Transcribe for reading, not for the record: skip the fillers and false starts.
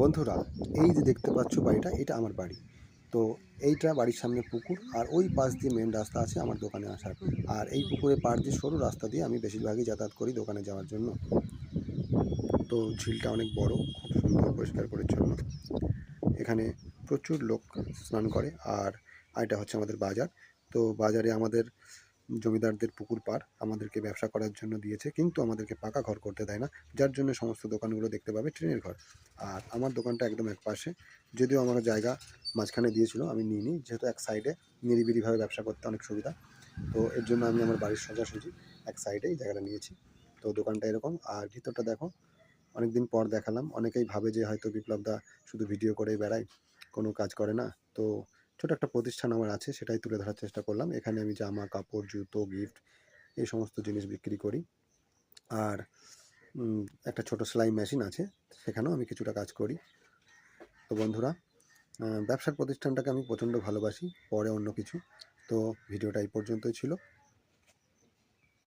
বন্ধুরা, এই যে দেখতে পাচ্ছ বাড়িটা, এটা আমার বাড়ি। তো এইটা বাড়ির সামনে পুকুর, আর ওই পাশ দিয়ে মেন রাস্তা আছে আমার দোকানে আসার। আর এই পুকুরের পাড় দিয়ে সরু রাস্তা দিয়ে আমি বেশিরভাগই যাতায়াত করি দোকানে যাওয়ার জন্য। তো ঝিলটা অনেক বড়, খুব সুন্দর, পরিষ্কার পরিচ্ছন্ন। এখানে প্রচুর লোক স্নান করে। আর এটা হচ্ছে আমাদের বাজার। তো বাজারে আমাদের জমিদারদের পুকুর পাড় আমাদেরকে ব্যবসা করার জন্য দিয়েছে, কিন্তু আমাদেরকে পাকা ঘর করতে দেয় না, যার জন্য সমস্ত দোকানগুলো দেখতে পাবে ট্রেনের ঘর। আর আমার দোকানটা একদম এক পাশে, যদিও আমার জায়গা মাঝখানে দিয়েছিল, আমি নিইনি, যেহেতু এক সাইডে নিরিবিলিভাবে ব্যবসা করতে অনেক সুবিধা। তো এর জন্য আমি আমার বাড়ির সোজাসুজি এক সাইডে এই জায়গাটা নিয়েছি। তো দোকানটা এরকম। আর ভিতরটা দেখো, অনেকদিন পর দেখালাম। অনেকেই ভাবে যে হয়তো বিপ্লবদা শুধু ভিডিও করে বেড়ায়, কোনো কাজ করে না। তো ছোট একটা প্রতিষ্ঠান আমার আছে, সেটাই তুলে ধরার চেষ্টা করলাম। এখানে আমি জামা কাপড়, জুতো, গিফট, এই সমস্ত জিনিস বিক্রি করি। আর একটা ছোট সেলাই মেশিন আছে, সেখানেও আমি কিছুটা কাজ করি। তো বন্ধুরা, ব্যবসার প্রতিষ্ঠানটাকে আমি প্রচণ্ড ভালোবাসি, পরে অন্য কিছু। তো ভিডিওটা এই পর্যন্তই ছিল।